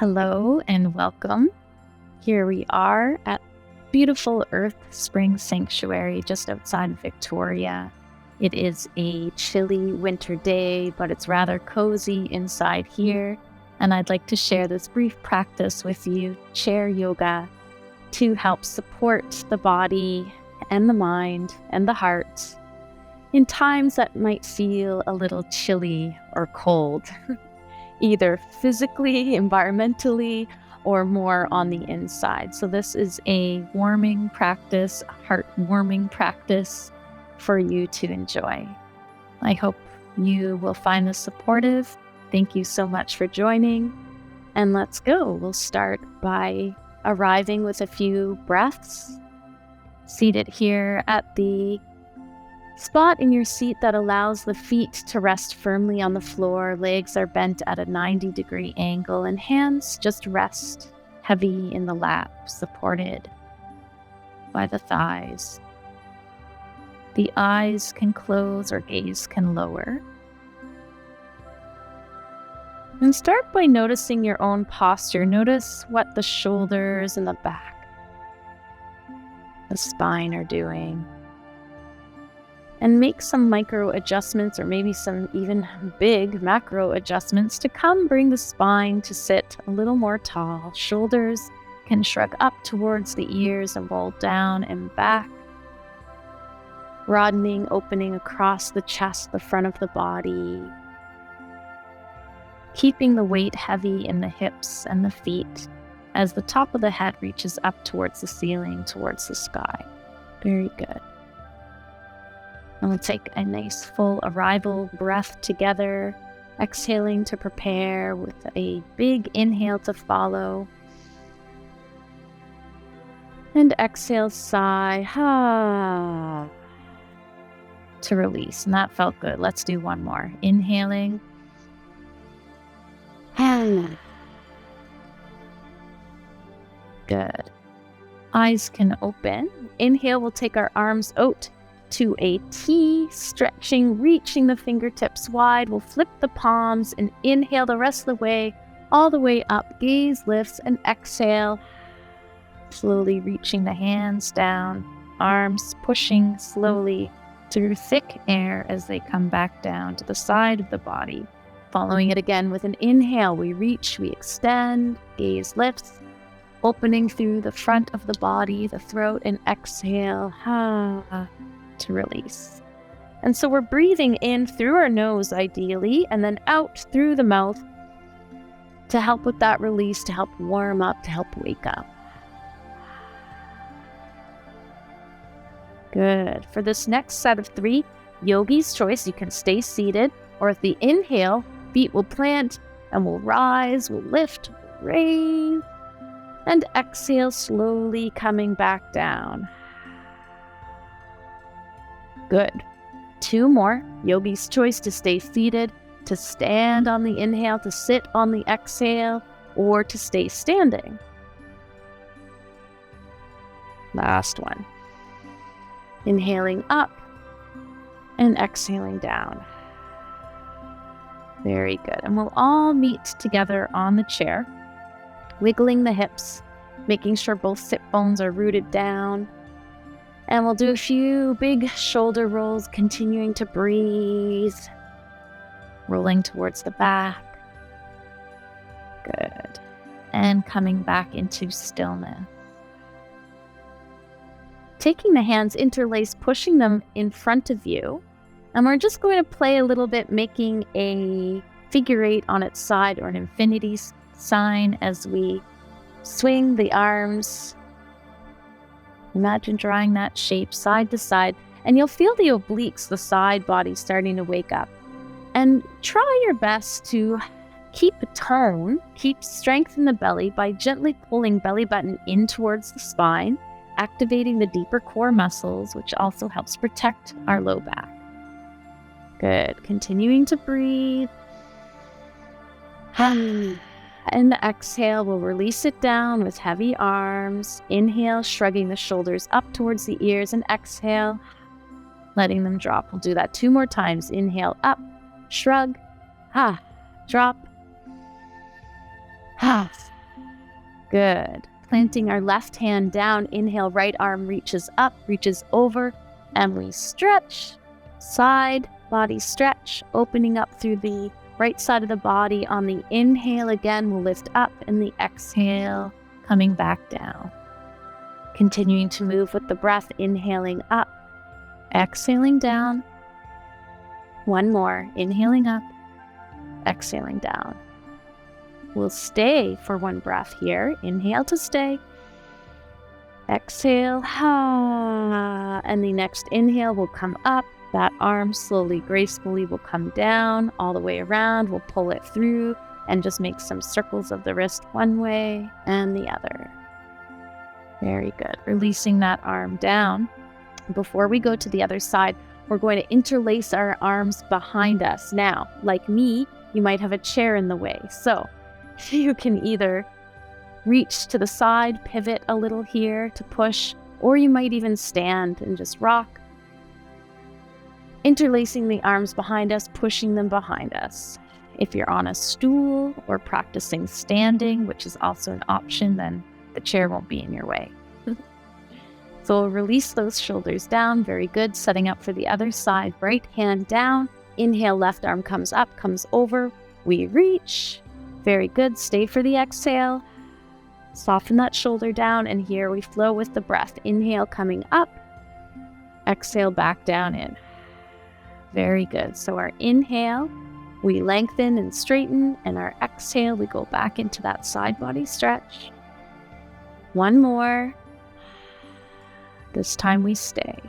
Hello and welcome. Here we are at beautiful Earth Spring Sanctuary just outside Victoria. It is a chilly winter day, but it's rather cozy inside here. And I'd like to share this brief practice with you, chair yoga, to help support the body and the mind and the heart in times that might feel a little chilly or cold. Either physically, environmentally, or more on the inside. So this is a warming practice, a heart-warming practice for you to enjoy. I hope you will find this supportive. Thank you so much for joining. And let's go. We'll start by arriving with a few breaths, seated here at the spot in your seat that allows the feet to rest firmly on the floor. Legs are bent at a 90-degree angle and hands just rest heavy in the lap, supported by the thighs. The eyes can close or gaze can lower. And start by noticing your own posture. Notice what the shoulders and the back, the spine are doing. And make some micro adjustments, or maybe some even big macro adjustments to bring the spine to sit a little more tall. Shoulders can shrug up towards the ears and roll down and back. Broadening, opening across the chest, the front of the body. Keeping the weight heavy in the hips and the feet as the top of the head reaches up towards the ceiling, towards the sky. Very good. And we'll take a nice full arrival breath together, exhaling to prepare with a big inhale to follow. And exhale, sigh, to release. And that felt good. Let's do one more. Inhaling. Good. Eyes can open. Inhale, we'll take our arms out to a T, stretching, reaching the fingertips wide. We'll flip the palms and inhale the rest of the way, all the way up. Gaze lifts and exhale. Slowly reaching the hands down, arms pushing slowly through thick air as they come back down to the side of the body. Following it again with an inhale, we reach, we extend, gaze lifts, opening through the front of the body, the throat, and exhale, to release. And so we're breathing in through our nose ideally, and then out through the mouth to help with that release, to help warm up, to help wake up. Good. For this next set of 3, yogi's choice, you can stay seated, or at the inhale, feet will plant and we'll rise, we'll lift, we'll raise, and exhale, slowly coming back down. Good. 2 more. Yogi's choice to stay seated, to stand on the inhale, to sit on the exhale, or to stay standing. Last one. Inhaling up and exhaling down. Very good. And we'll all meet together on the chair, wiggling the hips, making sure both sit bones are rooted down. And we'll do a few big shoulder rolls, continuing to breathe, rolling towards the back. Good. And coming back into stillness. Taking the hands interlaced, pushing them in front of you. And we're just going to play a little bit, making a figure 8 on its side, or an infinity sign, as we swing the arms. Imagine drawing that shape side to side, and you'll feel the obliques, the side body, starting to wake up. And try your best to keep a tone, keep strength in the belly by gently pulling belly button in towards the spine, activating the deeper core muscles, which also helps protect our low back. Good. Continuing to breathe. And the exhale, we'll release it down with heavy arms. Inhale, shrugging the shoulders up towards the ears, and exhale, letting them drop. We'll do that 2 more times. Inhale, up, shrug, drop, Good. Planting our left hand down, inhale, right arm reaches up, reaches over, and we stretch. Side body stretch, opening up through the right side of the body. On the inhale again, we'll lift up, and the exhale, coming back down. Continuing to move with the breath, inhaling up, exhaling down. One more, inhaling up, exhaling down. We'll stay for one breath here. Inhale to stay. Exhale, and the next inhale will come up. That arm slowly, gracefully will come down all the way around. We'll pull it through and just make some circles of the wrist one way and the other. Very good. Releasing that arm down. Before we go to the other side, we're going to interlace our arms behind us. Now, like me, you might have a chair in the way. So you can either reach to the side, pivot a little here to push, or you might even stand and just rock. Interlacing the arms behind us, pushing them behind us. If you're on a stool or practicing standing, which is also an option, then the chair won't be in your way. So release those shoulders down. Very good. Setting up for the other side. Right hand down. Inhale, left arm comes up, comes over. We reach. Very good. Stay for the exhale. Soften that shoulder down, and here we flow with the breath. Inhale, coming up. Exhale, back down in. Very good. So our inhale, we lengthen and straighten, and our exhale, we go back into that side body stretch. One more. This time we stay.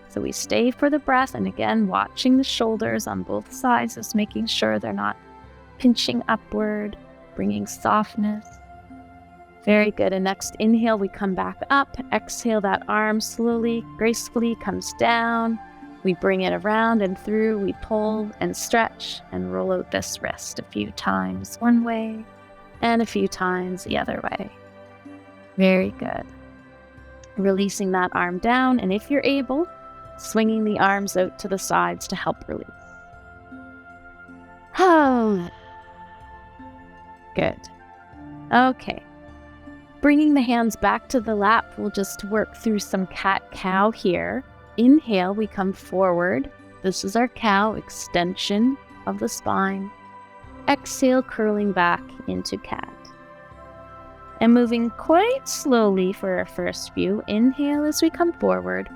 So we stay for the breath, and again, watching the shoulders on both sides, just making sure they're not pinching upward, bringing softness. Very good. And next inhale, we come back up. Exhale, that arm slowly, gracefully comes down. We bring it around and through. We pull and stretch and roll out this wrist a few times one way and a few times the other way. Very good. Releasing that arm down, and if you're able, swinging the arms out to the sides to help release. Good. Okay. Bringing the hands back to the lap, we'll just work through some cat-cow here. Inhale, we come forward. This is our cow, extension of the spine. Exhale, curling back into cat. And moving quite slowly for our first few. Inhale as we come forward.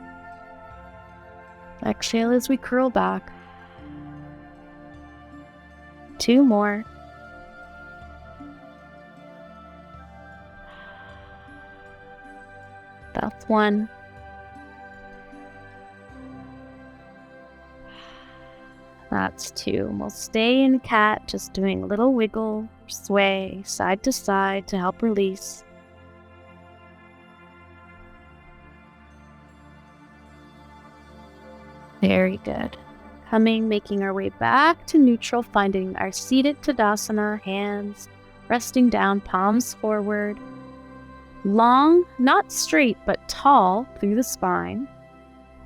Exhale as we curl back. Two more. That's one. That's two. And we'll stay in cat, just doing a little wiggle, sway, side to side to help release. Very good. Making our way back to neutral, finding our seated Tadasana, hands resting down, palms forward. Long, not straight, but tall through the spine.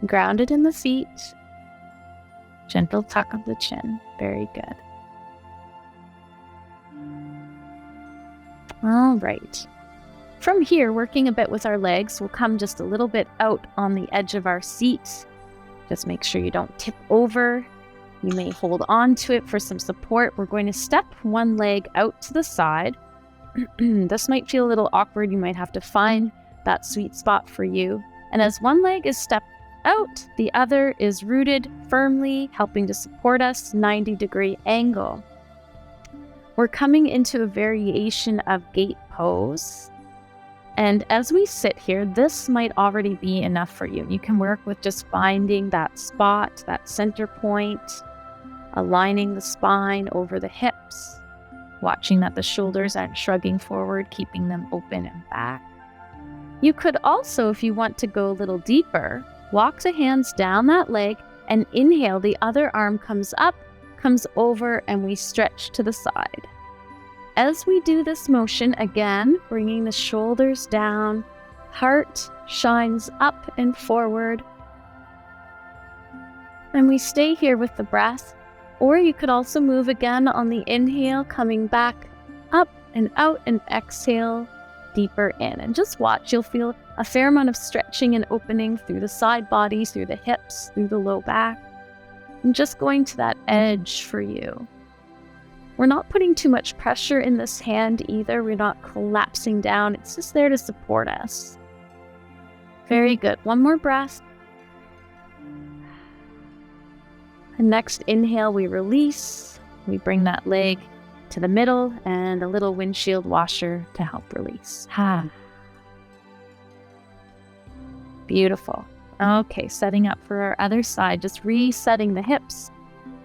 Grounded in the feet. Gentle tuck of the chin. Very good. All right. From here, working a bit with our legs, we'll come just a little bit out on the edge of our seat. Just make sure you don't tip over. You may hold on to it for some support. We're going to step one leg out to the side. This might feel a little awkward. You might have to find that sweet spot for you. And as one leg is stepped out, the other is rooted firmly, helping to support us, 90-degree angle. We're coming into a variation of gate pose. And as we sit here, this might already be enough for you. You can work with just finding that spot, that center point, aligning the spine over the hips, watching that the shoulders aren't shrugging forward, keeping them open and back. You could also, if you want to go a little deeper, walk the hands down that leg and inhale. The other arm comes up, comes over, and we stretch to the side. As we do this motion, again, bringing the shoulders down, heart shines up and forward. And we stay here with the breath. Or you could also move again on the inhale, coming back up and out, and exhale, deeper in. And just watch, you'll feel a fair amount of stretching and opening through the side body, through the hips, through the low back. And just going to that edge for you. We're not putting too much pressure in this hand either. We're not collapsing down. It's just there to support us. Very good. One more breath. And next inhale, we release. We bring that leg to the middle and a little windshield washer to help release. Beautiful. Okay, setting up for our other side, just resetting the hips.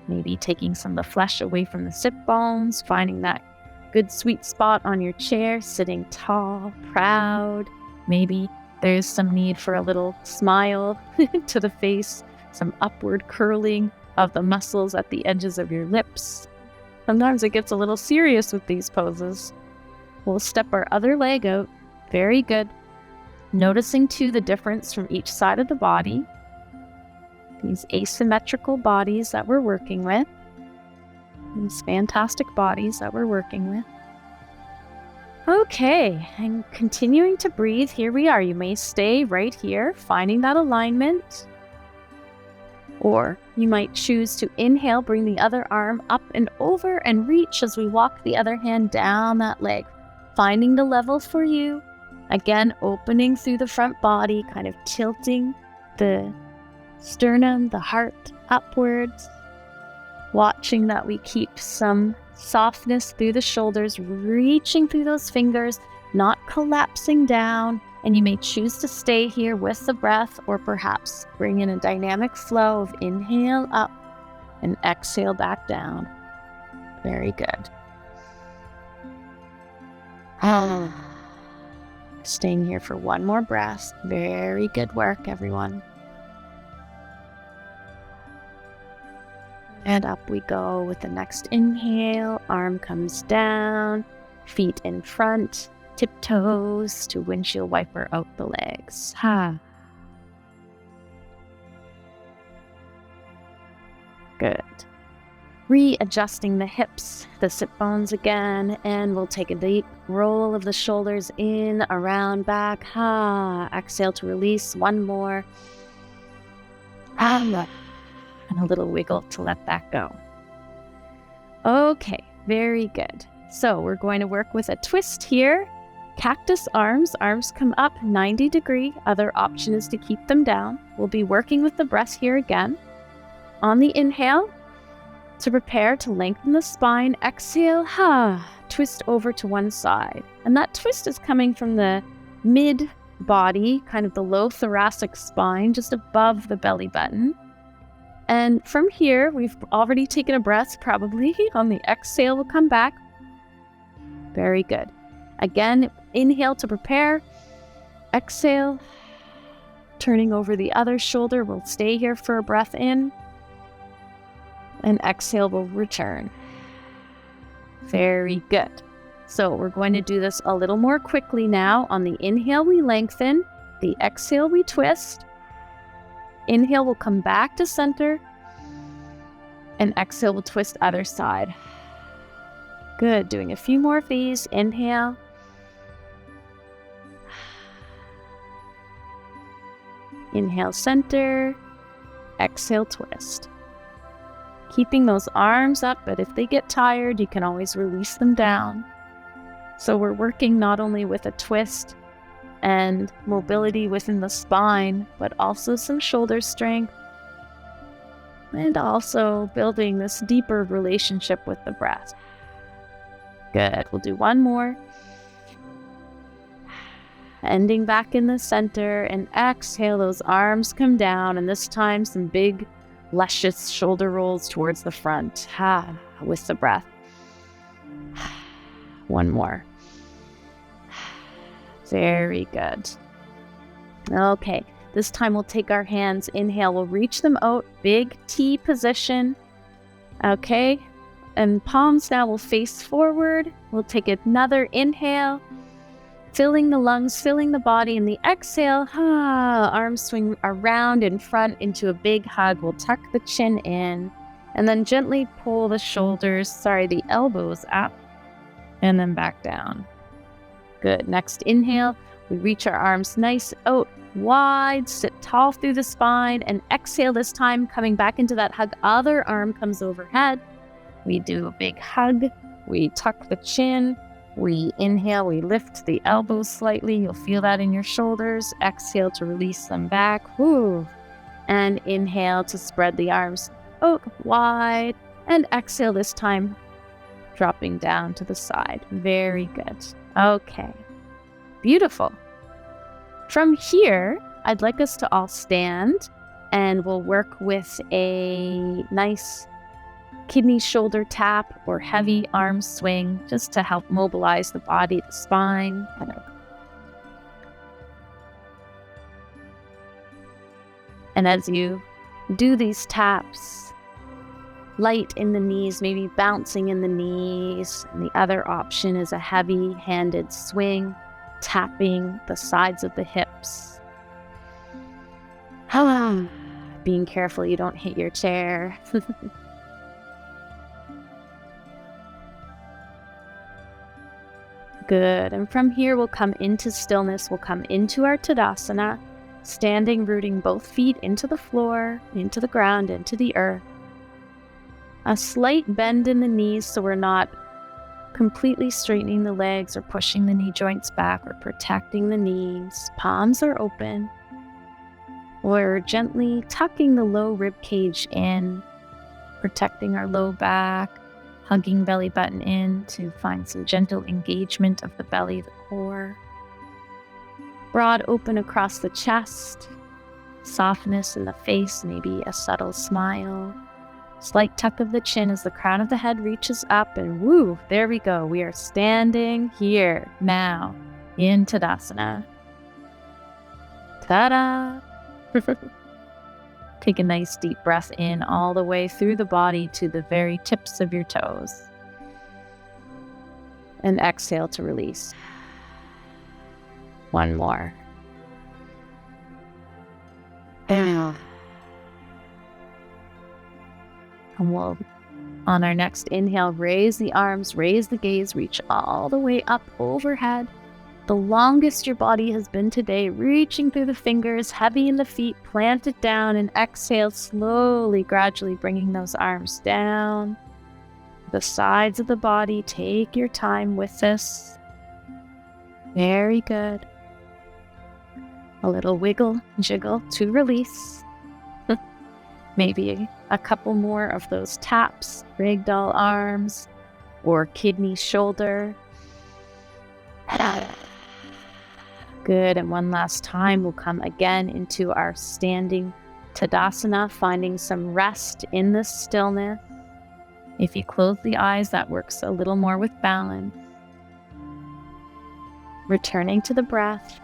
Maybe taking some of the flesh away from the sit bones, finding that good sweet spot on your chair, sitting tall, proud. Maybe there's some need for a little smile to the face, some upward curling of the muscles at the edges of your lips. Sometimes it gets a little serious with these poses. We'll step our other leg out. Very good. Noticing too the difference from each side of the body. These asymmetrical bodies that we're working with. These fantastic bodies that we're working with. Okay, and continuing to breathe, here we are. You may stay right here, finding that alignment. Or you might choose to inhale, bring the other arm up and over and reach as we walk the other hand down that leg. Finding the level for you. Again, opening through the front body, kind of tilting the sternum, the heart upwards. Watching that we keep some softness through the shoulders, reaching through those fingers, not collapsing down. And you may choose to stay here with the breath, or perhaps bring in a dynamic flow of inhale up and exhale back down. Very good. Staying here for one more breath. Very good work, everyone. And up we go with the next inhale. Arm comes down, feet in front, tiptoes to windshield wiper out the legs. Good. Readjusting the hips, the sit bones again, and we'll take a deep roll of the shoulders in, around, back. Exhale to release. One more. And a little wiggle to let that go. Okay, very good. So we're going to work with a twist here. Cactus arms. Arms come up 90 degree. Other option is to keep them down. We'll be working with the breath here again. On the inhale, to prepare to lengthen the spine, exhale, twist over to one side. And that twist is coming from the mid body, kind of the low thoracic spine, just above the belly button. And from here, we've already taken a breath, probably. On the exhale, we'll come back. Very good. Again, inhale to prepare. Exhale. Turning over the other shoulder, we'll stay here for a breath in. And exhale, we'll return. Very good. So we're going to do this a little more quickly now. On the inhale, we lengthen. The exhale, we twist. Inhale, we'll come back to center. And exhale, we'll twist other side. Good. Doing a few more of these. Inhale. Inhale, center. Exhale, twist. Keeping those arms up, but if they get tired, you can always release them down. So we're working not only with a twist and mobility within the spine, but also some shoulder strength, and also building this deeper relationship with the breath. Good. We'll do one more. Ending back in the center, and exhale, those arms come down, and this time some big luscious shoulder rolls towards the front. With the breath. One more. Very good. Okay, this time we'll take our hands. Inhale, we'll reach them out. Big T position. Okay, and palms now will face forward. We'll take another inhale. Filling the lungs, filling the body, and the exhale, arms swing around in front into a big hug. We'll tuck the chin in, and then gently pull the elbows up, and then back down. Good. Next inhale, we reach our arms nice out wide, sit tall through the spine, and exhale this time, coming back into that hug. Other arm comes overhead. We do a big hug. We tuck the chin. We inhale, we lift the elbows slightly. You'll feel that in your shoulders. Exhale to release them back. Woo. And inhale to spread the arms out wide. And exhale this time, dropping down to the side. Very good. Okay. Beautiful. From here, I'd like us to all stand, and we'll work with a nice kidney shoulder tap or heavy arm swing just to help mobilize the body, the spine. And as you do these taps, light in the knees, maybe bouncing in the knees. And the other option is a heavy-handed swing, tapping the sides of the hips. Being careful you don't hit your chair. Good. And from here, we'll come into stillness. We'll come into our Tadasana, standing, rooting both feet into the floor, into the ground, into the earth. A slight bend in the knees so we're not completely straightening the legs or pushing the knee joints back or protecting the knees. Palms are open. We're gently tucking the low rib cage in, protecting our low back, hugging belly button in to find some gentle engagement of the belly, the core. Broad open across the chest, softness in the face, maybe a subtle smile. Slight tuck of the chin as the crown of the head reaches up, and woo, there we go. We are standing here now in Tadasana. Ta-da! Take a nice deep breath in all the way through the body to the very tips of your toes. And exhale to release. One more. And we'll, on our next inhale, raise the arms, raise the gaze, reach all the way up overhead. The longest your body has been today, reaching through the fingers, heavy in the feet, plant it down, and exhale slowly, gradually bringing those arms down. The sides of the body, take your time with this. Very good. A little wiggle, jiggle to release. Maybe a couple more of those taps, ragdoll arms, or kidney shoulder. Good, and one last time, we'll come again into our standing Tadasana, finding some rest in the stillness. If you close the eyes, that works a little more with balance. Returning to the breath.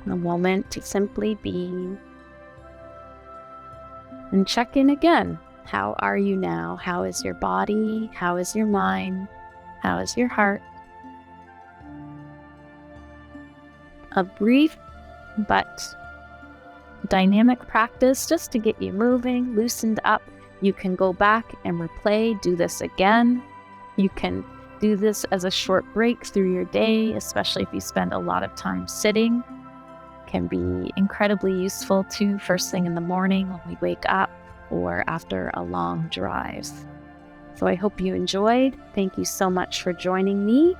A moment to simply be. And check in again. How are you now? How is your body? How is your mind? How is your heart? A brief but dynamic practice just to get you moving, loosened up. You can go back and replay, do this again. You can do this as a short break through your day, especially if you spend a lot of time sitting. Can be incredibly useful too first thing in the morning when we wake up or after a long drive. So I hope you enjoyed. Thank you so much for joining me.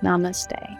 Namaste.